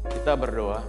Kita berdoa.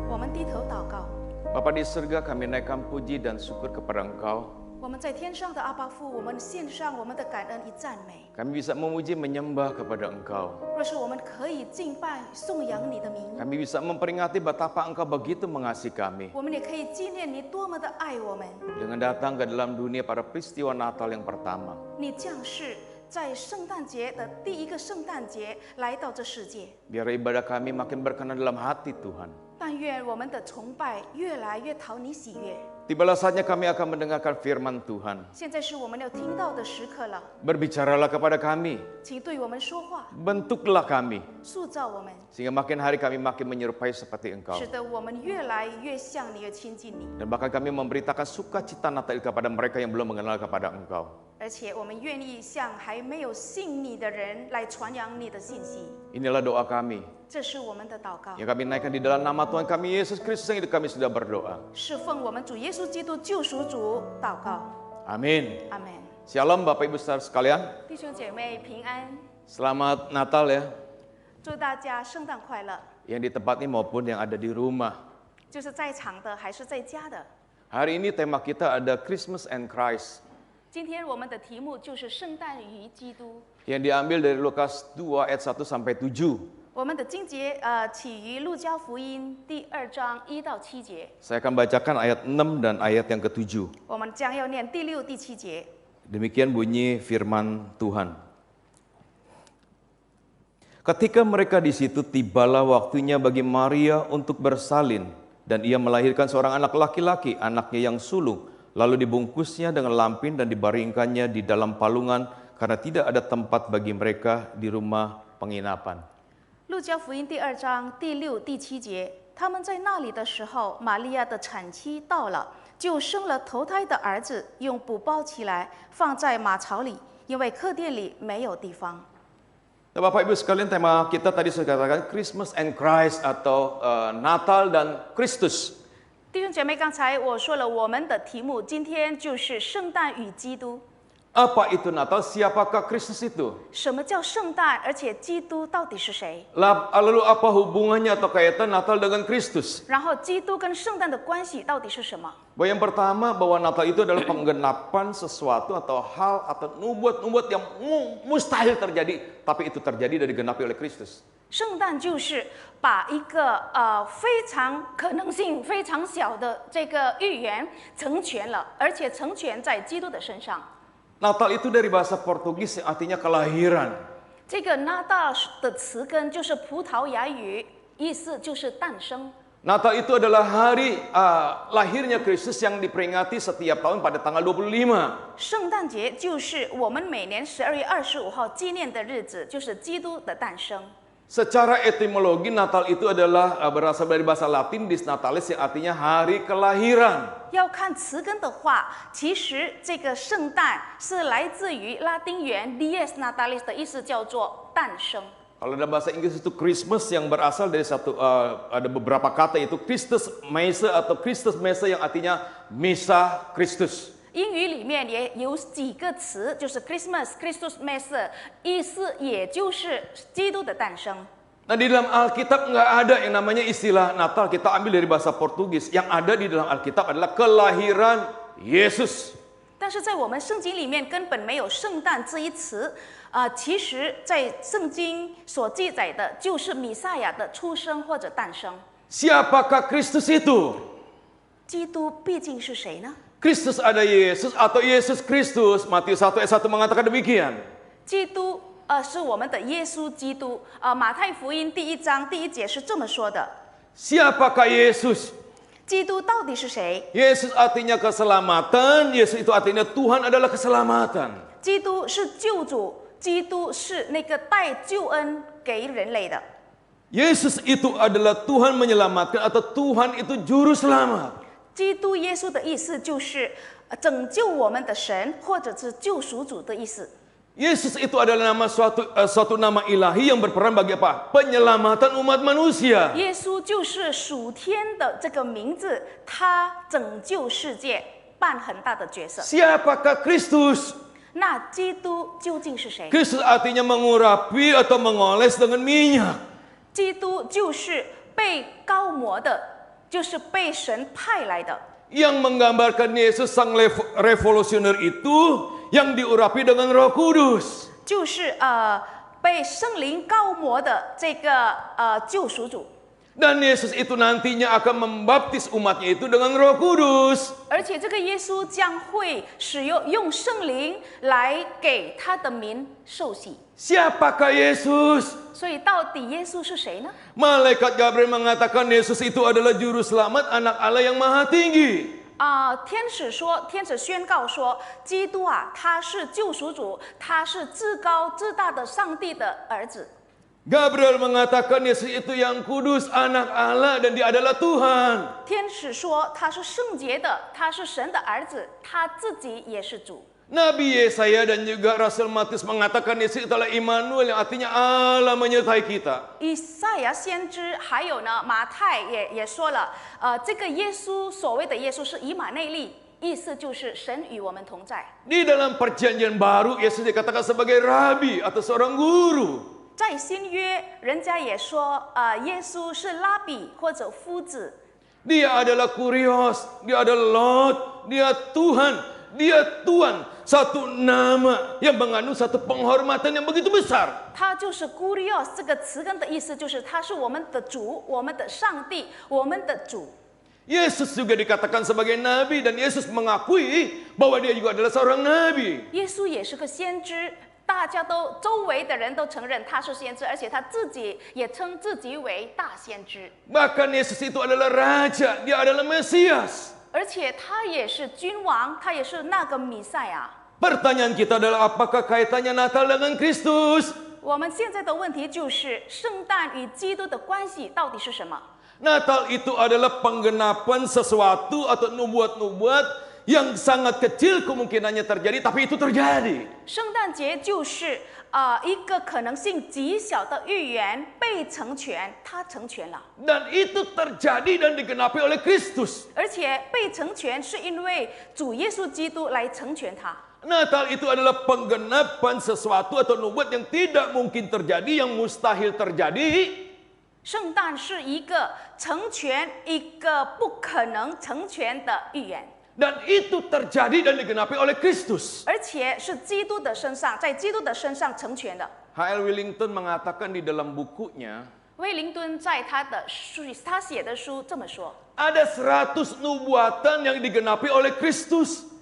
我们低头祷告。 Bapa di surga, kami naikkan puji dan syukur kepada Engkau. 我们在天上的阿爸父，我们献上我们的感恩与赞美。 Kami bisa memuji menyembah kepada Engkau. 若是我们可以敬拜颂扬你的名， Kami bisa memperingati betapa Engkau begitu mengasihi kami. 我们也可以纪念你多么的爱我们。 Dengan datang ke dalam dunia pada peristiwa Natal yang pertama. 你降世在圣诞节的第一个圣诞节来到这世界， Biar ibadah kami makin berkenan dalam hati Tuhan. 但愿我们的崇拜越来越讨你喜悦。 Tibalah saatnya kami akan mendengarkan firman Tuhan. 现在是我们要听到的时刻了， Berbicaralah kepada kami. 请对我们说话， Bentuklah kami. 塑造我们， Sehingga makin hari kami makin menyerupai seperti Engkau. 使得我们越来越像你，越亲近你。 Dan bahkan kami memberitakan sukacita Natal kepada mereka yang belum mengenal kepada Engkau. 而且我们愿意向还没有信你的人来传扬你的信息。 Inilah doa kami 这是我们的祷告， yang kami naikkan di dalam nama Tuhan kami Yesus Kristus yang hidup kami sudah berdoa. 是奉我们主耶稣基督救赎主祷告。 Amin. 阿门。 Shalom Bapak Ibu Saudara sekalian. 弟兄姐妹平安， Selamat Natal ya. 祝大家圣诞快乐。 Yang di tempat ini maupun yang ada di rumah. 就是在场的还是在家的。 Hari ini tema kita ada Christmas and Christ. 今天我们的题目就是圣诞与基督。 Yang diambil dari Lukas 2 ayat 1 sampai 7. 我们的经节起于路加福音第2章1到7节， Saya akan bacakan ayat 6 dan ayat yang ke-7. 我们将要念第6、第7节。 Demikian bunyi firman Tuhan. Ketika mereka di situ, tibalah waktunya bagi Maria untuk bersalin, dan ia melahirkan seorang anak laki-laki, anaknya yang sulung. Lalu dibungkusnya dengan lampin dan dibaringkannya di dalam palungan, karena tidak ada tempat bagi mereka di rumah penginapan. 路加福音第2章第6、第7节，他们在那里的时候，玛利亚的产期到了，就生了头胎的儿子，用布包起来，放在马槽里，因为客店里没有地方。 Nah, Bapak Ibu sekalian, tema kita tadi sudah katakan Christmas and Christ atau Natal dan Kristus. 弟兄姐妹，刚才我说了，我们的题目今天就是圣诞与基督。 Apa itu Natal? Siapakah Kristus itu? 什么叫圣诞？而且基督到底是谁？ Lalu apa hubungannya atau kaitan Natal dengan Kristus? 然后基督跟圣诞的关系到底是什么？ Bahwa yang pertama, bahwa Natal itu adalah penggenapan sesuatu atau hal atau nubuat-nubuat yang mustahil terjadi, tapi itu terjadi dan digenapi oleh Kristus. 圣诞就是把一个非常可能性非常小的这个预言成全了，而且成全在基督的身上。 Natal itu dari bahasa Portugis yang artinya kelahiran. 这个 Natal 的词根就是葡萄牙语，意思就是诞生。 Natal itu adalah hari lahirnya Kristus yang diperingati setiap tahun pada tanggal 25. 圣诞节就是我们每年12月25号纪念的日子，就是基督的诞生。 Secara etimologi Natal itu adalah berasal dari bahasa Latin dis natalis yang artinya hari kelahiran. 要看词根的话，其实这个圣诞是来自于拉丁语 dies natalis 的意思，叫做诞生。 Kalau dalam bahasa Inggris itu Christmas yang berasal dari ada beberapa kata, yaitu Christus Messe atau Christus Messe yang artinya Misa Kristus. 英语里面也有几个词，就是 Christmas、Christus Messe， 意思也就是基督的诞生。 Nah, di dalam Alkitab nggak ada yang namanya istilah Natal. Kita ambil dari bahasa Portugis. Yang ada di dalam Alkitab adalah kelahiran Yesus. 但是在我们圣经里面根本没有圣诞这一词，其实在圣经所记载的就是弥赛亚的出生或者诞生。 Siapakah Kristus itu? 基督毕竟是谁呢？ Kristus ada Yesus atau Yesus Kristus? Matius 1 ayat 1 mengatakan demikian. 基督是我们的耶稣基督。马太福音第1章第1节是这么说的。 Siapakah Yesus? 基督到底是谁？ Yesus artinya keselamatan. Yesus itu artinya Tuhan adalah keselamatan. 基督是救主，基督是那个带救恩给人类的。 Yesus itu adalah Tuhan menyelamatkan atau Tuhan itu juru selamat. 基督耶稣的意思就是拯救我们的神，或者是救赎主的意思。 Yesus itu adalah nama suatu nama ilahi yang berperan bagi apa? Penyelamatan umat manusia. 耶稣就是属天的这个名字，他拯救世界，扮很大的角色。 Siapakah Kristus? 那基督究竟是谁？ Kristus artinya mengurapi atau mengoles dengan minyak. 基督就是被高摩的，就是被神派来的。 Yang menggambarkan Yesus sang revolusioner itu yang diurapi dengan Roh Kudus. 就是被圣灵高摩的这个救赎主。 Dan Yesus itu nantinya akan membaptis umatnya itu dengan Roh Kudus. 而且这个耶稣将会使用圣灵来给他的民受洗。 Siapakah Yesus? 所以到底耶稣是谁呢？ Malaikat Gabriel mengatakan Yesus itu adalah juru selamat anak Allah yang maha tinggi. 天使宣告说，基督啊，他是救赎主，他是至高至大的上帝的儿子。 Gabriel mengatakan Yesus itu yang kudus, anak Allah, dan dia adalah Tuhan. 天使说他是圣洁的，他是神的儿子，他自己也是主。 Nabi Yesaya dan juga Rasul Matius mengatakan Yesus adalah Immanuel yang artinya Allah menyertai kita. 以赛亚先知还有呢，马太也说了，这个耶稣所谓的耶稣是以马内利，意思就是神与我们同在。 Di dalam perjanjian baru Yesus dikatakan sebagai rabi atau seorang guru. 在新约，人家也说，耶稣是拉比或者夫子。 Dia adalah Kurios, dia adalah Lot, dia Tuhan, dia Tuan. Satu nama yang mengandung satu penghormatan yang begitu besar. 他就是 Kurios 这个词根的意思，就是他是我们的主，我们的上帝，我们的主。 Yesus juga dikatakan sebagai nabi dan Yesus mengakui bahwa dia juga adalah seorang nabi. 耶稣也是个先知，大家都周围的人都承认他是先知，而且他自己也称自己为大先知。 Bahkan Yesus itu adalah raja, dia adalah Mesias. 而且他也是君王，他也是那个弥赛亚。 Pertanyaan kita adalah apakah kaitannya Natal dengan Kristus? 我们现在的问题就是圣诞与基督的关系到底是什么？ Natal itu adalah penggenapan sesuatu atau nubuat-nubuat yang sangat kecil kemungkinannya terjadi, tapi itu terjadi. 圣诞节就是一个可能性极小的预言被成全，它成全了。 Dan itu terjadi dan digenapi oleh Kristus. 而且被成全是因为主耶稣基督来成全它。 Natal itu adalah penggenapan sesuatu atau nubuat yang tidak mungkin terjadi, yang mustahil terjadi. 圣诞是一个成全一个不可能成全的预言。 Dan itu terjadi dan digenapi oleh Kristus. 而且是基督的身上，在基督的身上成全的。 H.L. Wellington mengatakan di dalam bukunya, 威灵顿在他写的书这么说： ada 100 nubuatan yang digenapi oleh Kristus.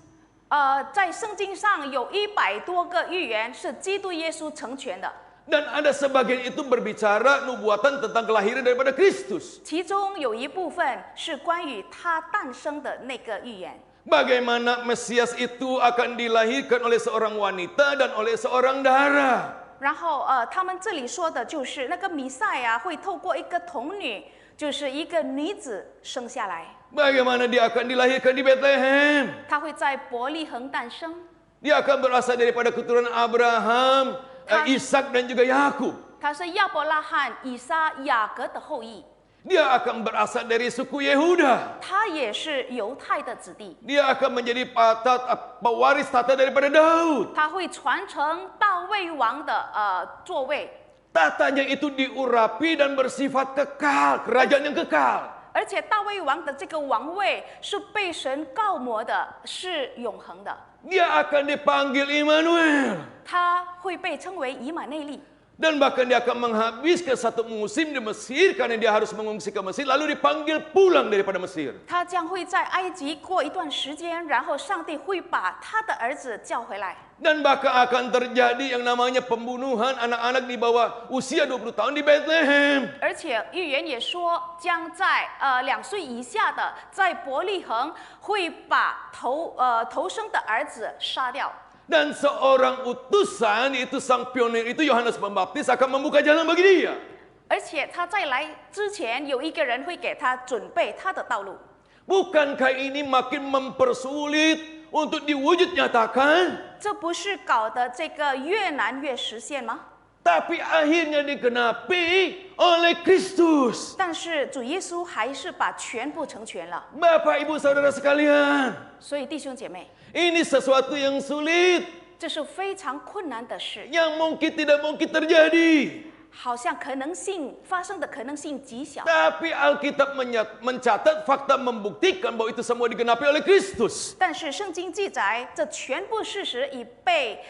在圣经上有100多个预言是基督耶稣成全的。 Dan ada sebagian itu berbicara nubuatan tentang kelahiran daripada Kristus. 其中有一部分是关于他诞生的那个预言。 Bagaimana Mesias itu akan dilahirkan oleh seorang wanita dan oleh seorang darah. 然后他们这里说的就是那个弥赛亚会透过一个童女，就是一个女子生下来。 Bagaimana dia akan dilahirkan di Bethlehem. 她会在伯利恒诞生。 Dia akan berasal daripada keturunan Abraham, Ishak dan juga Yakub. 她是亚伯拉罕、以撒、雅各的后裔。 Dia akan berasal dari suku Yehuda. 她也是犹太的子弟。 Dia akan menjadi pewaris tata daripada Daud. 她会传承大卫王的座位。 Tatanya itu diurapi dan bersifat kekal, kerajaan yang kekal. 而且大卫王的这个王位是被神膏抹的，是永恒的。 Dia akan dipanggil Immanuel. 他会被称为以马内利。 Dan bahkan dia akan menghabiskan satu musim di Mesir karena dia harus mengungsi ke Mesir, lalu dipanggil pulang daripada Mesir. 他将会在埃及过一段时间，然后上帝会把他的儿子叫回来。 Dan bahkan akan terjadi yang namanya pembunuhan anak-anak di bawah usia 20 tahun di Bethlehem. 而且预言也说，将在2岁以下的在伯利恒会把头生的儿子杀掉。 Dan seorang utusan, itu sang pionir itu Yohanes Pembaptis akan membuka jalan bagi dia. 而且他在来之前，有一个人会给他准备他的道路。 Bukankah ini makin mempersulit untuk diwujud nyatakan? 这不是搞得这个越难越实现吗？ Tapi akhirnya digenapi oleh Kristus. 但是主耶稣还是把全部成全了。 Bapak Ibu Saudara sekalian, 所以弟兄姐妹， ini sesuatu yang sulit, 这是非常困难的事， yang mungkin tidak mungkin terjadi. 好像可能性发生的可能性极小。 Tapi Alkitab mencatat fakta membuktikan bahwa itu semua digenapi oleh Kristus. 但是圣经记载，这全部事实已被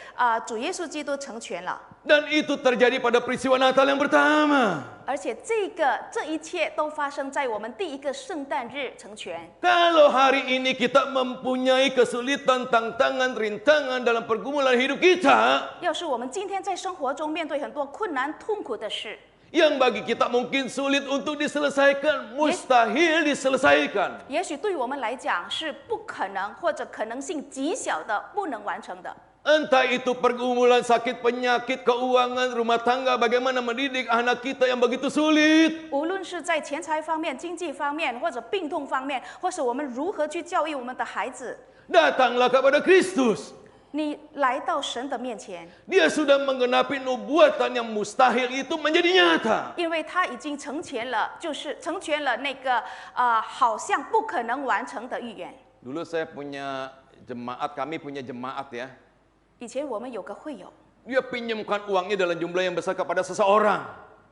主耶稣基督成全了。 Dan itu terjadi pada peristiwa Natal yang pertama. 而且这一切都发生在我们第一个圣诞日成全。 Kalau hari ini kita mempunyai kesulitan, tantangan, rintangan dalam pergumulan hidup kita, 要是我们今天在生活中面对很多困难、痛苦的事， yang bagi kita mungkin sulit untuk diselesaikan, mustahil diselesaikan. 也许对我们来讲是不可能或者可能性极小的、不能完成的。 Entah itu pergumulan, sakit, penyakit, keuangan, rumah tangga, bagaimana mendidik anak kita yang begitu sulit. 无论是在钱财方面、经济方面，或者病痛方面，或是我们如何去教育我们的孩子， Datanglah kepada Kristus. 你来到神的面前， Dia sudah menggenapi nubuatan yang mustahil itu menjadi nyata. 因为他已经成全了，就是成全了那个好像不可能完成的预言。 Dulu saya punya jemaat, kami punya jemaat ya. 以前我们有个会友， Dia pinjamkan uangnya dalam jumlah yang besar kepada seseorang.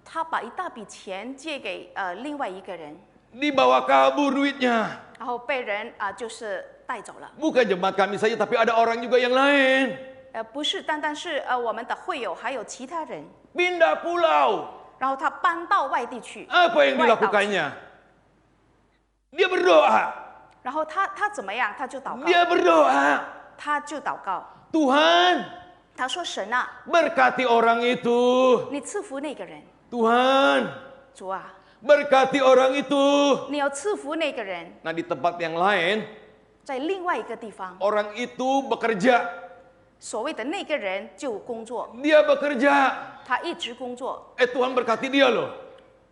他把一大笔钱借给另外一个人， Dibawa kabur duitnya. 然后被人就是带走了。 Bukan jemaat kami saja, tapi ada orang juga yang lain. 不是单单是我们的会友，还有其他人。 Pindah pulau. 然后他搬到外地去， Apa yang 外岛去 dilakukannya? Dia berdoa. 然后他怎么样？他就祷告， Dia berdoa. 他就祷告， Tuhan, 他说：“神啊， berkati orang itu. 你赐福那个人， Tuhan, 主啊， berkati orang itu. 你要赐福那个人。 Nah, di tempat yang lain, ”在另外一个地方， orang itu bekerja. 所谓的那个人就工作， Dia bekerja. 他一直工作， Tuhan berkati dia loh.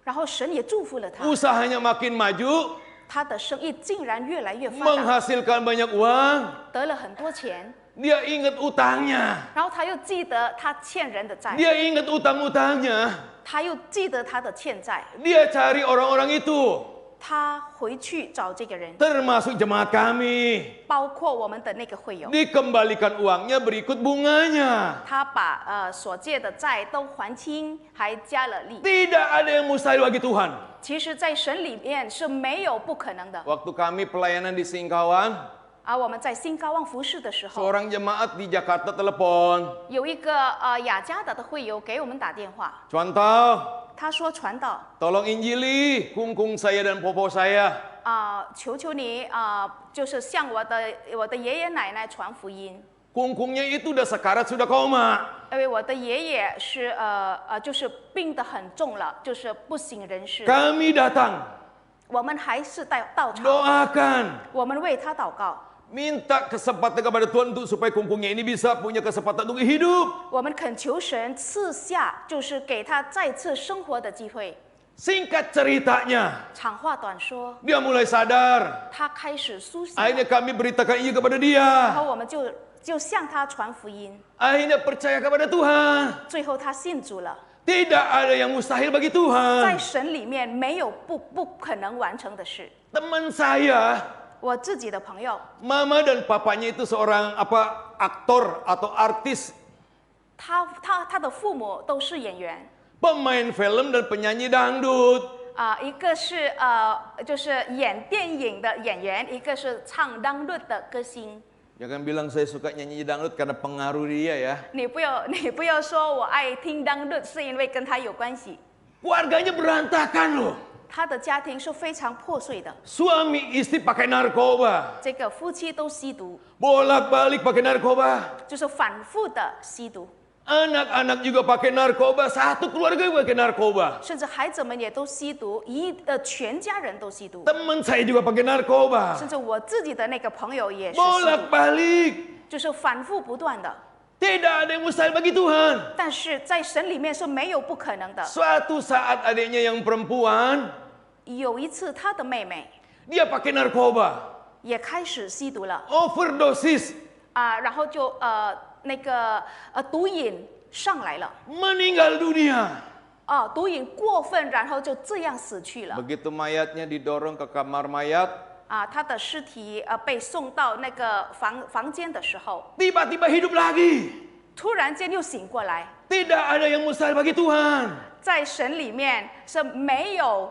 然后神也祝福了他， Usahanya makin maju, 他的生意竟然越来越发达， menghasilkan banyak uang. 得了很多钱， Dia ingat utangnya. 然后他又记得他欠人的债， Dia ingat utang-utangnya. 他又记得他的欠债， Dia cari orang-orang itu. 他回去找这个人， Termasuk jemaat kami. 包括我们的那个会友。 Dikembalikan uangnya berikut bunganya. 他把所借的债都还清，还加了利。 Tidak ada yang mustahil bagi Tuhan. 其实，在神里面是没有不可能的。 Waktu kami pelayanan di Singkawang, 而我们在新高旺服侍的时候， seorang jemaat di Jakarta telepon. 有一个雅加达的会友给我们打电话， Contoh, 他说：“传道 tolong injili kungkung saya dan popo saya. 求求你就是向我的爷爷奶奶传福音， Kungkungnya itu udah sekarat sudah koma. 因为我的爷爷是就是病得很重了，就是不省人事。 Kami datang, 我们还是到场， doakan, 我们为他祷告。” minta kesempatan kepada Tuhan untuk supaya kungkungnya ini bisa punya kesempatan untuk hidup. 我们恳求神赐下，就是给他再次生活的机会。 Singkat ceritanya, 长话短说， dia mulai sadar. 他开始苏醒， Akhirnya kami beritakan ini kepada 然 dia. 后我们就向他传福音， Akhirnya percaya kepada Tuhan. 最后他信主了。 Tidak ada yang mustahil bagi 在 Tuhan. 神里面没有不可能完成的事。 Teman saya, 我自己的朋友， mama dan papanya itu seorang aktor atau artis, 他的父母都是演员 pemain film dan penyanyi dangdut. 一个是就是演电影的演员，一个是唱当律的歌星。 Jangan bilang saya suka nyanyi dangdut karena pengaruh dia ya. 你不要说我爱听当律是因为跟他有关系。 Keluarganya berantakan loh. 他的家庭是非常破碎的， Suami istri pakai narkoba. 这个夫妻都吸毒， Bolak-balik pakai narkoba. 就是反复的吸毒， Anak-anak juga pakai narkoba. Satu keluarga juga pakai narkoba. 甚至孩子们也都吸毒，全家人都吸毒， Teman saya juga pakai narkoba. 甚至我自己的那个朋友也是吸毒， Bolak-balik. 就是反复不断的。 Tidak ada yang mustahil bagi Tuhan. 但是在神里面是没有不可能的。 Suatu saat adiknya yang perempuan, 有一次，他的妹妹 dia pakai narkoba. 也开始吸毒了 Overdosis. 然后就那个毒瘾上来了， Meninggal dunia. 毒瘾过分，然后就这样死去了。 Begitu mayatnya didorong ke kamar mayat, 他的尸体被送到那个房间的时候， tiba-tiba hidup lagi. 突然间又醒过来， Tidak ada yang mustahil bagi Tuhan. 在神里面是没有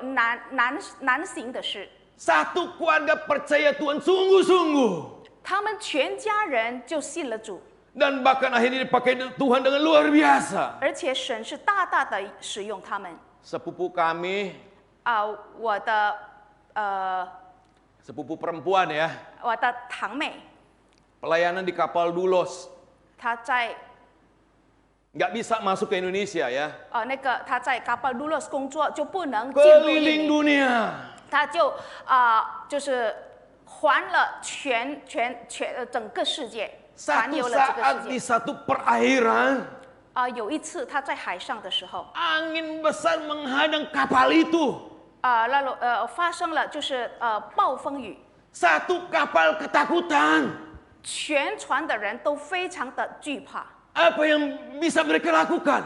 难行的事。 Satu keluarga percaya Tuhan sungguh-sungguh. 他们全家人就信了主， Dan bahkan akhirnya dipakai Tuhan dengan luar biasa. 而且神是大大的使用他们。 Sepupu kami, 我的sepupu perempuan ya, 我的堂妹， pelayanan di kapal Dulos. 她在 Nggak bisa masuk ke Indonesia ya. 她在 Kapal Dulos 工作，就不能进入印 Keliling 尼， dunia. 她就就是环了整个世界，环 Satu 游了这个 saat 世 di 界。 satu perairan, 有一次她在海上的时候， angin besar menghadang kapal itu. 发生了就是暴风雨， Satu kapal ketakutan. 全船的人都非常的惧怕。 Apa yang bisa mereka lakukan?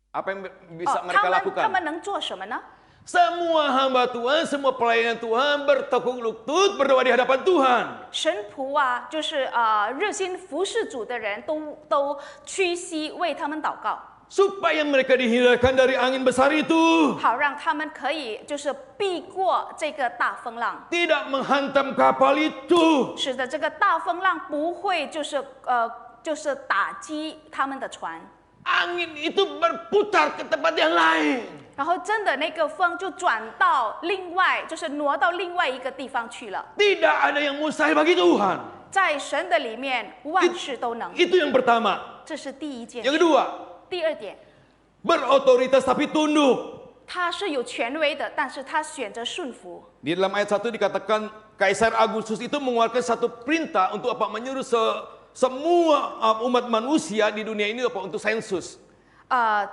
Apa yang bisa mereka 他 lakukan? 们能做什么呢？ Semua hamba Tuhan, semua pelayan Tuhan bertekuk lutut berdoa di hadapan Tuhan. 神仆啊，就是热心服侍主的人都屈膝为他们祷告， Supaya mereka dihindarkan dari angin besar itu. 好让他们可以就是避过这个大风浪， Tidak menghantam kapal itu. 使得这个大风浪不会就是打击他们的船， Angin itu berputar ke tempat yang lain. 然后真的那个风就转到另外，就是挪到另外一个地方去了。 Tidak ada yang mustahil bagi Tuhan. 在神的里面，万事都能， Itu yang pertama. 这是第一件 Yang 事。 kedua, 第二点， berotoritas tapi tunduk. 他是有权威的，但是他选择顺服。 Di dalam ayat 1 dikatakan Kaisar Agustus itu mengeluarkan satu perintah untuk apa? Menyuruh semua umat manusia di dunia ini apa? Untuk sensus.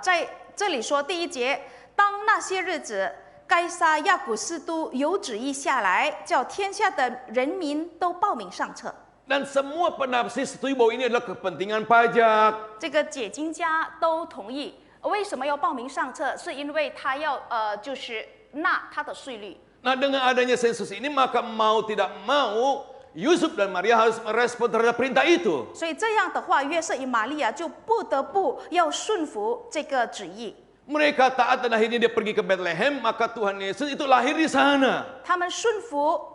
在这里说第一节，当那些日子，该撒亚古斯都有旨意下来，叫天下的人民都报名上册。 Dan semua penafsir setuju bahwa ini adalah kepentingan pajak. 这个解经家都同意，为什么要报名上册？是因为他要就是纳他的税率。 Nah, dengan adanya sensus ini maka mau tidak mau Yusuf dan Maria harus merespon terhadap perintah itu. 所以这样的话，约瑟与玛利亚就不得不要顺服这个旨意。 Mereka taat dan akhirnya dia pergi ke Bethlehem, maka Tuhan Yesus itu lahir di sana. 他们顺服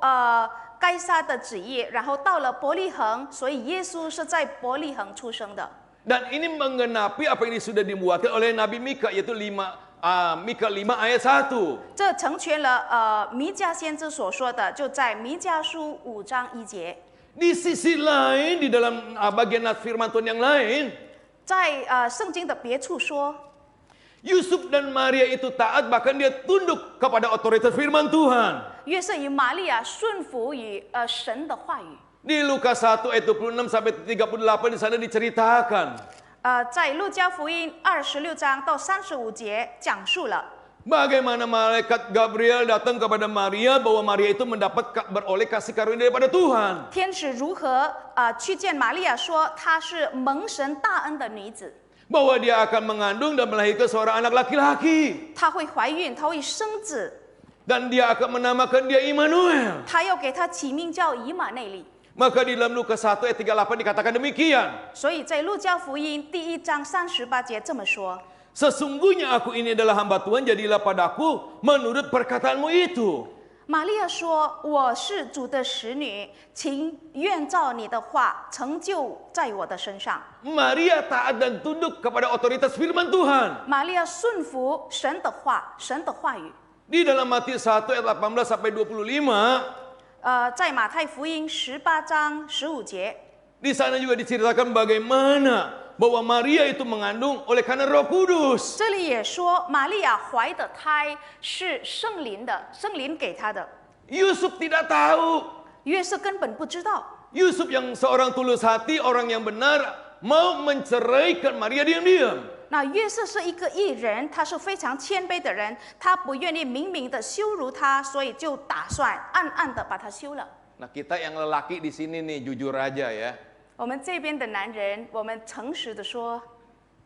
该撒的旨意，然后到了伯利恒，所以耶稣是在伯利恒出生的。 Dan ini menggenapi apa yang sudah dibuatkan oleh Nabi Mika, yaitu Mika 5 ayat 1. 这成全了弥迦先知所说的，就在弥迦书5章1节。 Di sisi lain, di dalam bagian firman Tuhan yang lain, 在圣经的别处说， Yusuf dan Maria itu taat, bahkan dia tunduk kepada otoritas firman Tuhan. 约瑟与玛利亚顺服于神的话语。 Di Lukas 1 ayat 26 sampai 38 di sana diceritakan. 在路加福音26章到35节讲述了 Bagaimana malaikat Gabriel datang kepada Maria bahwa Maria itu beroleh kasih karunia daripada Tuhan. 天使如何去见玛利亚说她是蒙神大恩的女子， Bahwa dia akan mengandung dan melahirkan seorang anak laki-laki. 她会怀孕，她会生子， Dan dia akan menamakan dia Immanuel. 她要给她起名叫以马内利。 Maka di dalam Lukas 1 ayat 38 dikatakan demikian. 所以在路加福音第1章38节这么说。 Sesungguhnya aku ini adalah hamba Tuhan, jadilah padaku menurut perkataanmu itu. 玛利亚说：“我是主的使女，请愿照你的话成就在我的身上。” Maria taat dan tunduk kepada otoritas firman Tuhan. 玛利亚顺服神的话，神的话语。 Di dalam Matius 1 ayat 18 sampai 25, 在马太福音18章15节， di sana juga diceritakan bagaimana bahwa Maria itu mengandung oleh karena Roh Kudus. 这里也说玛利亚怀的胎是圣灵的，圣灵给她的。 Yusuf tidak tahu. 约瑟根本不知道， Yusuf yang seorang tulus hati, orang yang benar, mau menceraikan Maria diam-diam. 那约瑟是一个义人，他是非常谦卑的人，他不愿意明明的羞辱她，所以就打算暗暗的把她休了。 Nah, kita yang lelaki di sini nih jujur aja ya. 我们这边的男人，我们诚实的说，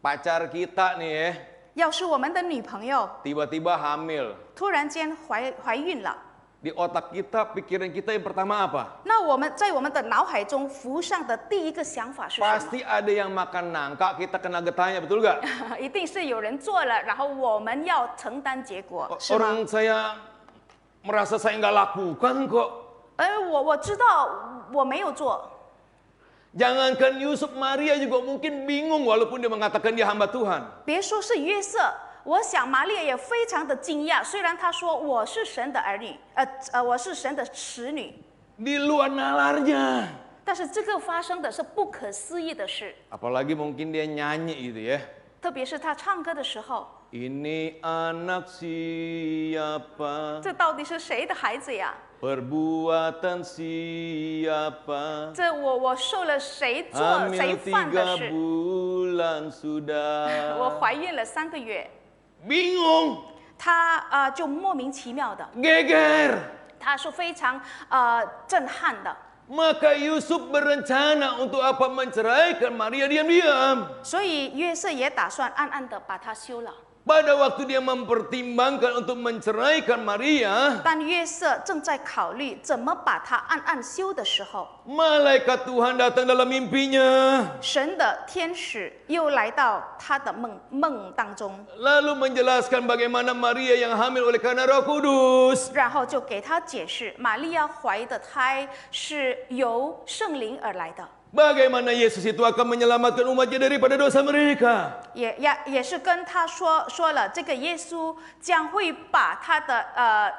Pacar kita nih ya, 要是我们的女朋友 tiba-tiba hamil. 突然间怀孕了， Di otak kita, pikiran kita yang pertama apa? 那我们在我们的脑海中浮上的第一个想法是什么？ Pasti ada yang makan nangka, kita kena getahnya, betul gak? 一定是有人做了，然后我们要承担结果，是吗？ Orang saya merasa saya nggak lakukan kok. 我知道我没有做。 Jangankan Yusuf, Maria juga mungkin bingung walaupun dia mengatakan dia hamba Tuhan. 别说是约瑟，我想玛利亚也非常的惊讶，虽然她说我是神的儿女，我是神的使女， Di luar nalarnya. 但是这个发生的是不可思议的事， Apalagi mungkin dia nyanyi gitu ya. 特别是她唱歌的时候， Ini anak siapa? 这到底是谁的孩子呀？ Perbuatan siapa? 这我受了谁做谁 Hamil 犯的 3 事？ bulan sudah. 我怀孕了3个月， Bingung, 她就莫名其妙的， geger. 她是非常震撼的。 Maka Yusuf berencana untuk apa? Menceraikan Maria diam-diam. 所以约瑟也打算暗暗的把她休了。 Pada waktu dia mempertimbangkan untuk menceraikan Maria, 但约瑟正在考虑怎么把她暗暗休的时候， malaikat Tuhan datang dalam mimpinya. 神的天使又来到他的梦当中， Lalu menjelaskan bagaimana Maria yang hamil oleh karena Roh Kudus. 然后就给他解释，玛利亚怀的胎是由圣灵而来的， Bagaimana Yesus itu akan menyelamatkan umatnya daripada dosa mereka. 也是跟他说了，这个耶稣将会把他的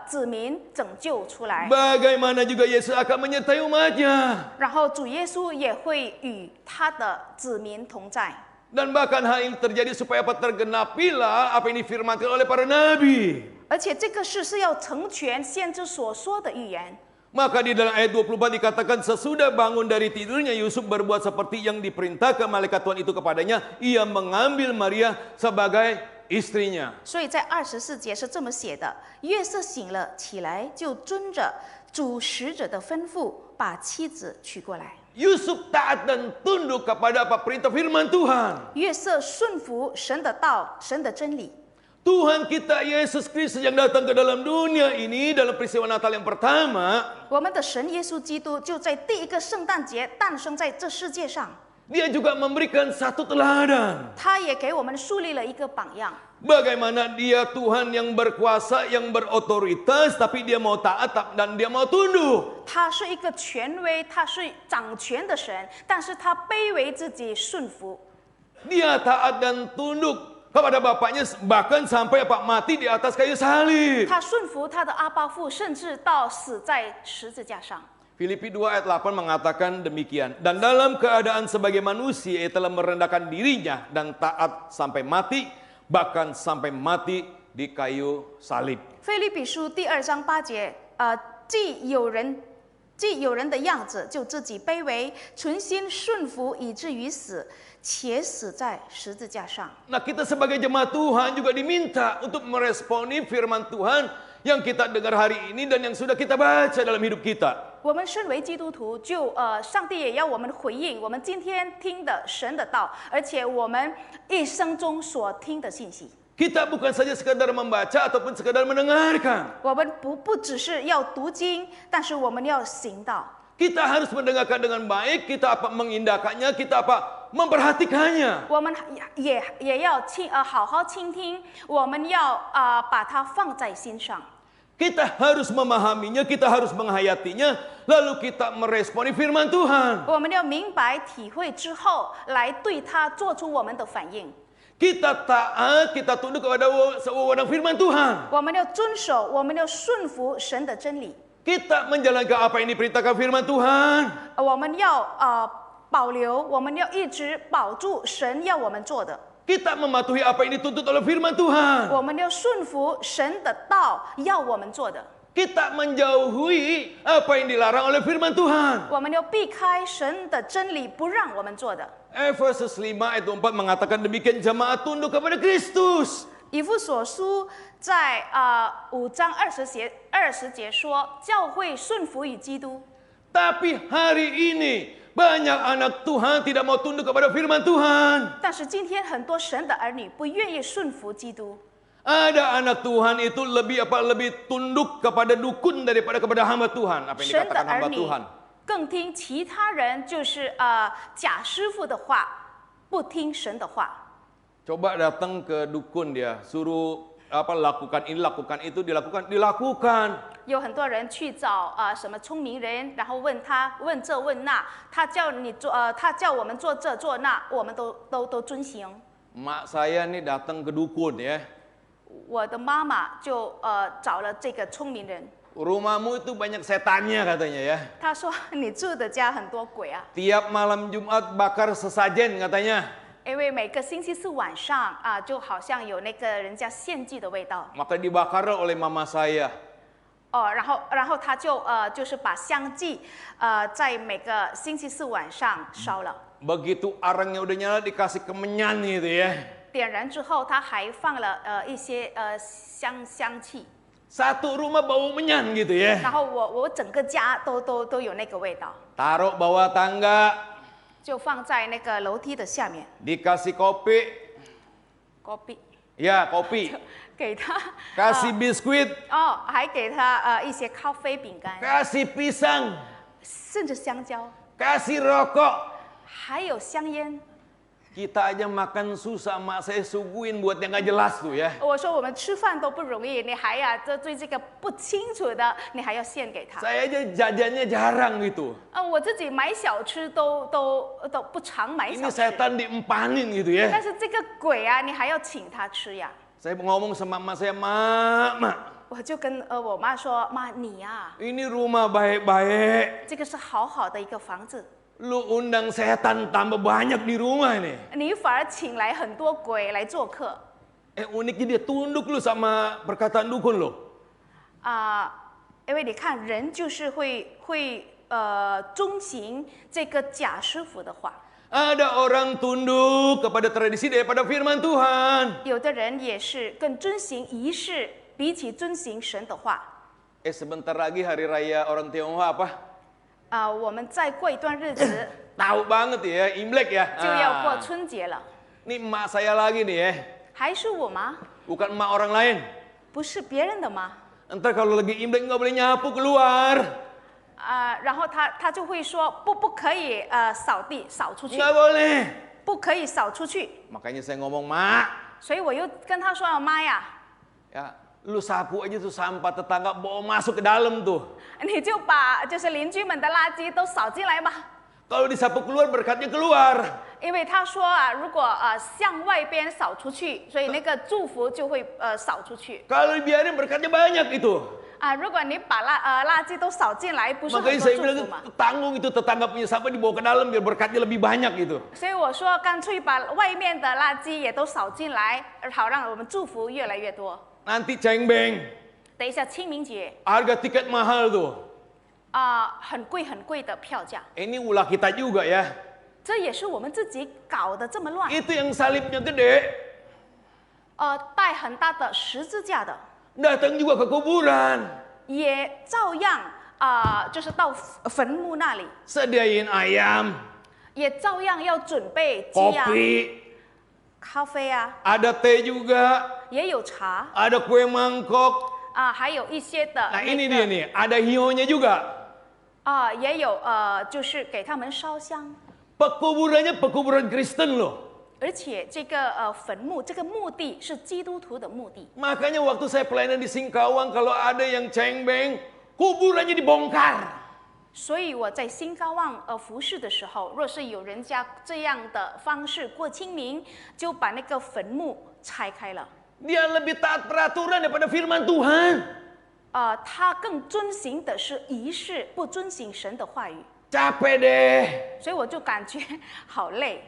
子民拯救出来， Bagaimana juga Yesus akan menyertai umatnya. 然后主耶稣也会与他的子民同在。 Dan bahkan hal ini terjadi supaya apa? Tergenapilah apa yang difirmankan oleh para nabi. 而且这个事是要成全先知所说的预言。 Maka di dalam ayat 24 dikatakan sesudah bangun dari tidurnya Yusuf berbuat seperti yang diperintahkan malaikat Tuhan itu kepadanya. Ia mengambil Maria sebagai istrinya. 所以在24节是这么写的：约瑟醒了起来，就遵着主使者的吩咐，把妻子娶过来。 Yusuf taat dan tunduk kepada apa? Perintah firman Tuhan. 约瑟顺服神的道，神的真理。 Tuhan kita Yesus Kristus yang datang ke dalam dunia ini dalam peristiwa Natal yang pertama, 我们的神耶稣基督就在第一个圣诞节诞生在这世界上， dia juga memberikan satu teladan. 他也给我们树立了一个榜样。 Bagaimana dia Tuhan yang berkuasa, yang berotoritas, tapi dia mau taat dan dia mau tunduk. 他是一个权威，他是掌权的神，但是他卑微自己，顺服。 Dia taat dan tunduk kepada bapaknya bahkan sampai apa? Mati di atas kayu salib. 他顺服他的阿爸父，甚至到死在十字架上。 Filipi 2 ayat 8 mengatakan demikian. Dan dalam keadaan sebagai manusia ia telah merendahkan dirinya dan taat sampai mati, bahkan sampai mati di kayu salib. 腓立比书第2章8节，既有人的样子，就自己卑微，存心顺服，以至于死，且死在十字架上。 Nah, kita sebagai jemaat Tuhan juga diminta untuk meresponi firman Tuhan yang kita dengar hari ini dan yang sudah kita baca dalam hidup kita. 我们身为基督徒，上帝也要我们回应我们今天听的神的道，而且我们一生中所听的信息。 Kita bukan saja sekadar membaca ataupun sekadar mendengarkan. 我们不只是要读经，但是我们要行道。 Kita harus mendengarkan dengan baik, kita apa mengindahkannya, kita apa memperhatikannya. 我们也要好好倾听，我们要把它放在心上。 Kita harus memahaminya, kita harus menghayatinya, lalu kita meresponi firman Tuhan. 我们要明白体会之后，来对它做出我们的反应。 Kita taat, kita tunduk kepada wewenang firman Tuhan. 我们要遵守，我们要顺服神的真理。 Kita menjalankan apa yang diperintahkan firman Tuhan. 我们要保留，我们要一直保住神要我们做的。 Kita mematuhi apa yang dituntut oleh firman Tuhan. 我们要顺服神的道要我们做的。 Kita menjauhi apa yang dilarang oleh firman Tuhan. 我们要避开神的真理不让我们做的。 Efesus 5 ayat 4 mengatakan demikian jemaat tunduk kepada Kristus. 以弗所书在5章20节说，教会顺服于基督。 Tapi hari ini banyak anak Tuhan tidak mau tunduk kepada firman Tuhan. 但是今天很多神的儿女不愿意顺服基督。Ada anak Tuhan itu lebih tunduk kepada dukun daripada kepada hamba Tuhan. Apa yang 神的 dikatakan 儿 hamba 女 Tuhan? 更听其他人，就是假师傅的话，不听神的话。 Coba datang ke dukun dia, suruh lakukan ini, lakukan itu, dilakukan. 有很多人去找什么聪明人，然后问他问这问那，他叫你做他叫我们做这做那，我们都遵行。 Mak saya nih datang ke dukun ya. 我的妈妈就找了这个聪明人， Rumahmu itu banyak setannya katanya ya. 她说你住的家很多鬼啊， Tiap malam Jumat bakar sesajen katanya. 因为每个星期四晚上就好像有那个人家献祭的味道。 Maka dibakar oleh mama saya. 哦，然后他就是把香祭在每个星期四晚上烧了。 Begitu arangnya udah nyala dikasih kemenyan gitu ya. 点燃之后，他还放了一些香气， Satu rumah bau menyan gitu ya. 然后我整个家都有那个味道， Taruh bawah tangga, 就放在那个楼梯的下面。 dikasih kopi. 隔壁 Ya, kopi. 给他 Kasih biskuit, 还给他一些咖啡饼干， kasih pisang, 甚至香蕉， kasih rokok. 还有香烟。 Kita aja makan susah, mak saya suguhin buat yang gak jelas tuh ya. 我说我们吃饭都不容易，你还对这个不清楚的，你还要献给他。 Saya aja jajannya jarang gitu. 我自己买小吃都不常买 Ini 小吃， setan diempanin gitu ya. 但是这个鬼啊，你还要请他吃呀。 Saya ngomong sama emak saya, mak, 我就跟我妈说，妈你呀、 ini rumah baik-baik. 这个是好好的一个房子， Lu undang setan tambah banyak di rumah nih. 你反而请来很多鬼来做客 Uniknya dia tunduk lu sama perkataan dukun lo. 因为你看人就是会遵行这个假师傅的话， Ada orang tunduk kepada tradisi daripada firman Tuhan. 有的人也是更遵行仪式，比起遵行神的话。 Sebentar lagi hari raya orang Tionghoa apa? 我们再过一段日子 Tahu banget ya, Imlek ya. 就要过春节了， Ini emak saya lagi nih ya. 还是我吗？ Bukan emak orang lain. 不是别人的吗？ Ntar kalau lagi Imlek nggak boleh nyapu keluar. 然后他就会说不可以扫地扫出去， Nggak boleh. 不可以扫出去。 Makanya saya ngomong, mak, 所以我又跟他说：“妈呀， ya lu sapu aja tuh sampah tetangga bawa masuk ke dalam tuh. 你就把就是邻居们的垃圾都扫进来吧。 Kalau disapu keluar berkatnya keluar. 因为他说如果向外边扫出去，所以那个祝福就会扫出去。 Kalau dibiarin berkatnya banyak itu. 如果你把垃圾都扫进来，不是很 Makanya 多 saya 祝 bilang 福吗？ tanggung itu tetangga punya sampah dibawa ke dalam biar berkatnya lebih banyak gitu. 所以我说，干脆把外面的垃圾也都扫进来，好让我们祝福越来越多。 Nanti cengbeng, 等一下清明节 harga tiket mahal tuh. 很贵的票价， Ini ulah kita juga ya. 这也是我们自己搞得这么乱。 Itu yang salibnya gede, 带很大的十字架的， datang juga ke kuburan. 也照样就是到坟墓那里， Sediain ayam, 也照样要准备鸡啊、 kopi, 咖啡啊， ada teh juga, 也有茶 ada kue mangkok. 还有一些的 Nah 那 ini 个 dia nih, ada hionya juga. 也有就是给他们烧香， Pekuburannya pekuburan Kristen loh. 而且这个坟墓这个墓地是基督徒的墓地。 Makanya waktu saya pelayanan di Singkawang, kalau ada yang cengbeng, kuburannya dibongkar. 所以我在新高望服侍的时候，若是有人家这样的方式过清明，就把那个坟墓拆开了。 Dia lebih taat peraturan daripada firman Tuhan. 他更遵行的是仪式，不遵行神的话语， Capek deh. 所以我就感觉好累。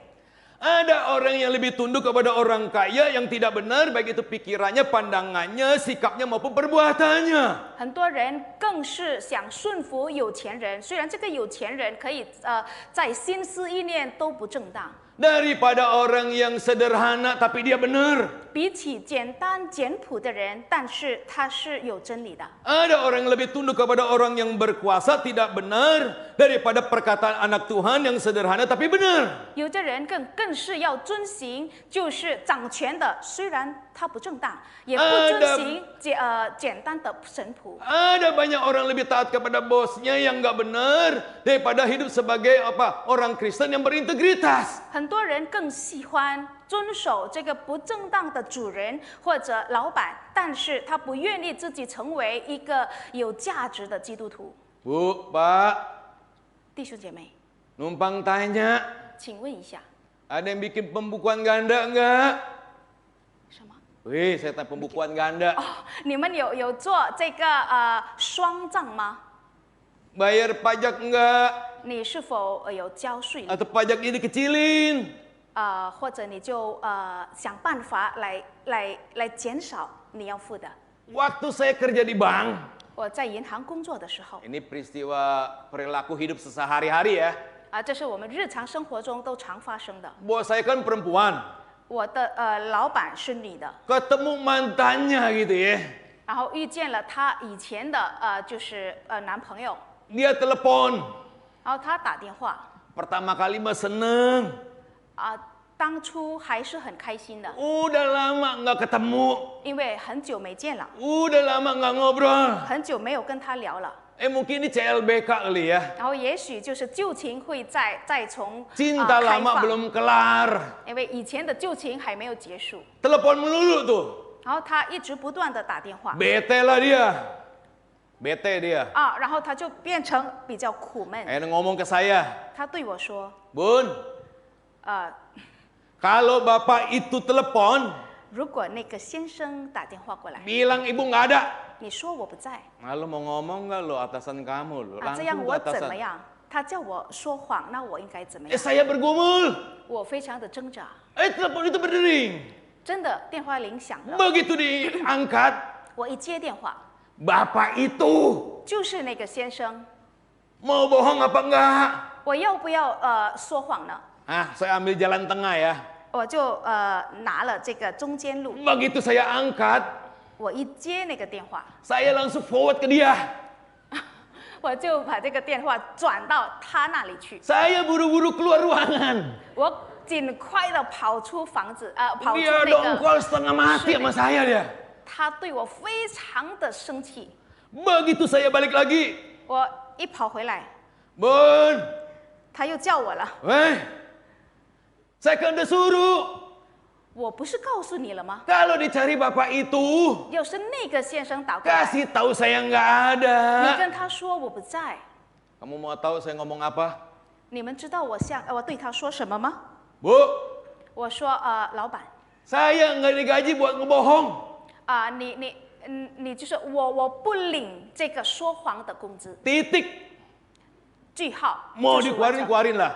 Ada orang yang lebih tunduk kepada orang kaya yang tidak benar, baik itu pikirannya, pandangannya, sikapnya maupun perbuatannya. 很多人更是想顺服有钱人，虽然这个有钱人可以在心思意念都不正当， Daripada orang yang sederhana tapi dia benar. 比起简单简朴的人，但是他是有真理的。 Ada orang yang lebih tunduk kepada orang yang berkuasa tidak benar daripada perkataan anak Tuhan yang sederhana tapi benar. 有的人更是要遵行，就是掌权的，虽然它不正当，也不遵行简单的神仆。 Ada banyak orang lebih taat kepada bosnya yang nggak benar daripada hidup sebagai orang Kristen yang berintegritas. 很多人更喜欢遵守这个不正当的主人或者老板，但是他不愿意自己成为一个有价值的基督徒。 Bu, Pak, 弟兄姐妹， numpang tanya, 请问一下， ada yang bikin pembukuan ganda nggak? 什么？ Wih, saya tanya pembukuan ganda. 哦，你们有做这个双账吗？ Bayar pajak nggak? 你是否有交税？ Atau pajaknya dikecilin? 或者你就想办法来减少你要付的。 Waktu saya kerja di bank, 我在银行工作的时候， ini peristiwa perilaku hidup sehari-hari ya. 这是我们日常生活中都常发生的。 Bos saya kan perempuan, 我的老板是女的， ketemu mantannya gitu ya. 然后遇见了她以前的就是男朋友， Dia telepon, 然后她打电话 pertama kali mah seneng. 当初还是很开心的， Udah lama nggak ketemu, 因为很久没见了， udah lama nggak ngobrol. 很久没有跟她聊了。 Mungkin ini CLBK kali ya. 然后也许就是旧情会再从 Cinta 开 lama 放， belum kelar. 因为以前的旧情还没有结束。 Telepon melulu tuh. 然后他一直不断的打电话， Bete lah dia. Bete dia. 然后他就变成比较苦闷。 Ngomong ke saya, 他对我说， Bun, kalau bapak itu telepon, 如果那个先生打电话过来， bilang ibu nggak ada. 你说我不在， Lalu mau ngomong nggak lo atasan kamu lo? 这样 Langsung 我 ke 怎么 atasan. 样？他叫我说谎，那我应该怎么样？ Saya bergumul. 我非常的挣扎， Telepon itu berdering. 真的电话铃响了， Begitu diangkat, 我一接电话， bapak itu 就是那个先生， mau bohong apa enggak? 我要不要说谎呢？ Saya ambil jalan tengah ya. 我就拿了这个中间路， Begitu saya angkat, 我一接那个电话， saya langsung forward ke dia. 我就把这个电话转到他那里去， Saya buru-buru keluar ruangan. 我尽快的跑出房子，跑出 Dia 那个， dongkol setengah mati sama saya dia. 他对我非常的生气。 Begitu saya balik lagi, 我一跑回来， Bun, 他又叫我了。 saya kan udah suruh. 我不是告诉你了吗？ Kalau dicari bapak itu, 要是那个先生打过来， kasih tahu saya nggak 你 ada. 跟他说我不在。 Kamu mau tahu saya ngomong apa? 你们知道我对他说什么吗？ Bu, 我说老板 saya nggak digaji buat ngebohong. 你就是我不领这个说谎的工资。 Titik. 句号。 Mau 就是完整 dikeluarin lah.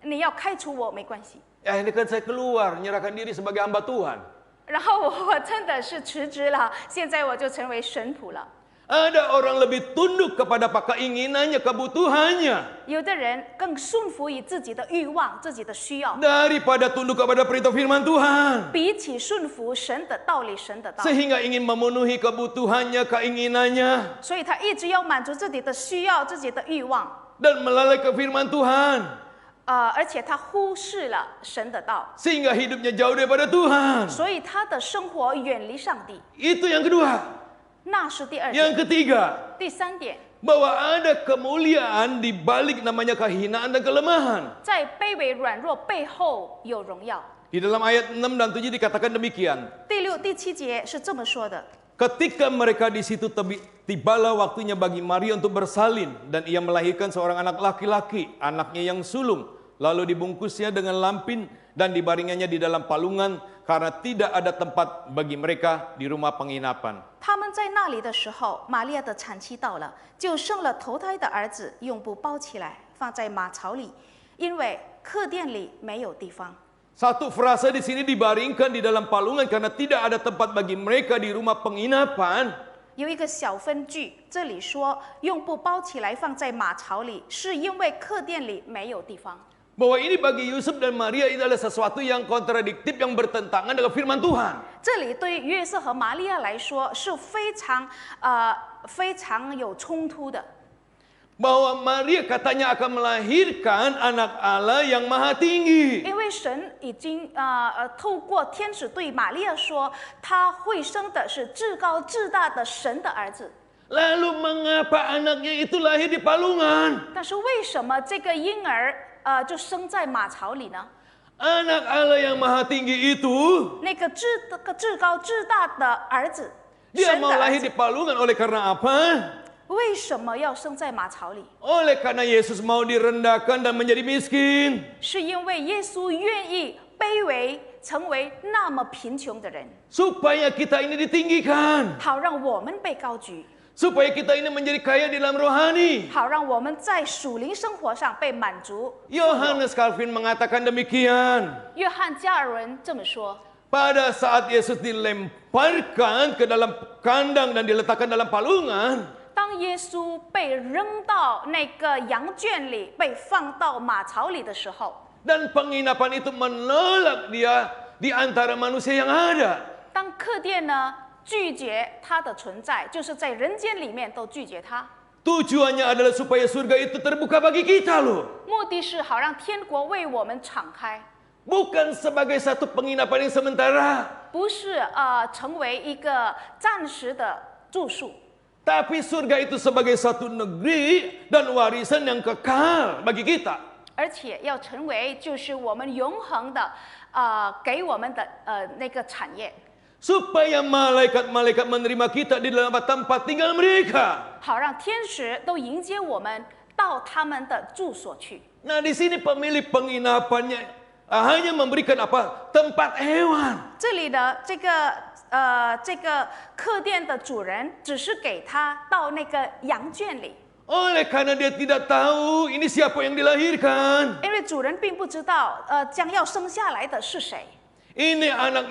你要开除我没关系。 Ini kan saya keluar, menyerahkan diri sebagai hamba Tuhan. 然后我真的是辞职了，现在我就成为神仆了。 Ada orang lebih tunduk kepada keinginannya, kebutuhannya. 有的人更顺服于自己的欲望、自己的需要， Daripada tunduk kepada perintah firman Tuhan. 比起顺服神的道理、神的道， Sehingga ingin memenuhi kebutuhannya, keinginannya. 所以他一直要满足自己的需要、自己的欲望， Dan melalui firman Tuhan. 而且他忽视了神的道， Sehingga hidupnya jauh daripada Tuhan. 所以他的生活远离上帝。 Itu yang kedua. 那是第二 Yang 点。 ketiga. 第三点， Bahwa ada kemuliaan di balik namanya kehinaan dan kelemahan. 在卑微软弱背后有荣耀。 Di dalam ayat 6 dan 7 dikatakan demikian. 第6、第7节是这么说的。 Ketika mereka di situ tibalah waktunya bagi Maria untuk bersalin dan ia melahirkan seorang anak laki-laki, anaknya yang sulung, lalu dibungkusnya dengan lampin dan dibaringkannya di dalam palungan karena tidak ada tempat bagi mereka di rumah penginapan. 他们在那里的时候，玛利亚的产期到了，就生了头胎的儿子，用布包起来，放在马槽里，因为客店里没有地方。 Satu frasa di sini dibaringkan di dalam palungan karena tidak ada tempat bagi mereka di rumah penginapan. 有一个小分句，这里说用布包起来放在马槽里，是因为客店里没有地方。 Bahwa ini bagi Yusuf dan Maria ini adalah sesuatu yang kontradiktif yang bertentangan dengan firman Tuhan. 这里对约瑟和玛利亚来说是非常有冲突的。bahwa Maria katanya akan melahirkan anak Allah yang maha tinggi. 因为神已经透过天使对玛利亚说，她会生的是至高至大的神的儿子。 Lalu mengapa anaknya itu lahir di palungan? 但是为什么这个婴儿就生在马槽里呢？ Anak Allah yang maha tinggi itu 那个至高至大的儿子， dia 神的 mau 儿 lahir 子 di palungan oleh karena apa? 为什么要生在马槽里？ Oleh karena Yesus mau direndahkan dan menjadi miskin. 是因为耶稣愿意卑微，成为那么贫穷的人， Supaya kita ini ditinggikan. 好让我们被高举， Supaya kita ini menjadi kaya di dalam rohani. 好让我们在属灵生活上被满足。 Yohanes Calvin mengatakan demikian. 约翰加尔文这么说： Pada saat Yesus dilemparkan ke dalam kandang dan diletakkan dalam palungan, 当耶稣被扔到那个羊圈里，被放到马槽里的时候， dan penginapan itu menolak dia di antara manusia yang ada. 当客店呢拒绝他的存在，就是在人间里面都拒绝他。 Tujuannya adalah supaya surga itu terbuka bagi kita loh. 目的是好让天国为我们敞开， Bukan sebagai satu penginapan yang sementara. 不是成为一个暂时的住宿， Tapi surga itu sebagai satu negeri dan warisan yang kekal bagi kita. 而且要成为就是我们永恒的给我们的那个产业， Supaya malaikat-malaikat menerima kita di dalam tempat tinggal mereka. 好让天使都迎接我们到他们的住所去。 Nah di sini pemilik penginapannya hanya memberikan apa? Tempat hewan. 这里的这个客店的主人只是给他到那个羊圈里， Oleh karena dia tidak tahu ini siapa yang dilahirkan. 因为主人并不知道将要生下来的是谁。 Ini anak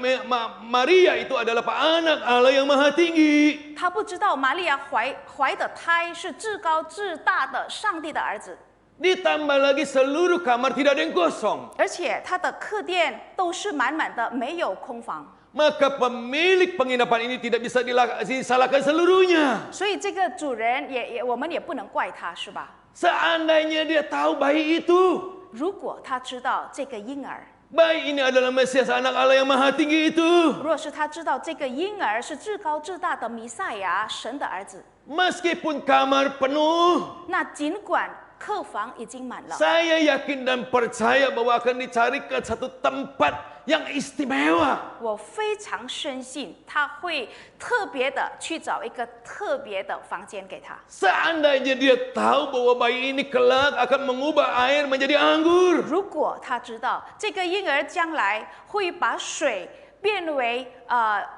Maria itu adalah anak Allah yang maha tinggi. 他不知道玛利亚怀的胎是至高至大的上帝的儿子， Ditambah lagi seluruh kamar tidak ada yang kosong. 而且他的客店都是满满的，没有空房。 Maka pemilik penginapan ini tidak bisa disalahkan seluruhnya. 所以这个主人我们也不能怪他，是吧？ Seandainya dia tahu bayi itu, 如果他知道这个婴儿， bayi ini adalah Mesias anak Allah yang maha tinggi itu. 若是他知道这个婴儿是至高至大的弥赛亚，神的儿子， Meskipun kamar penuh, 那尽管客房已经满了， saya yakin dan percaya bahwa akan dicarikan satu tempat yang istimewa. 我非常深信他会特别的去找一个特别的房间给他。 Seandainya dia tahu bahwa bayi ini kelak akan mengubah air menjadi anggur. 如果他知道这个婴儿将来会把水变为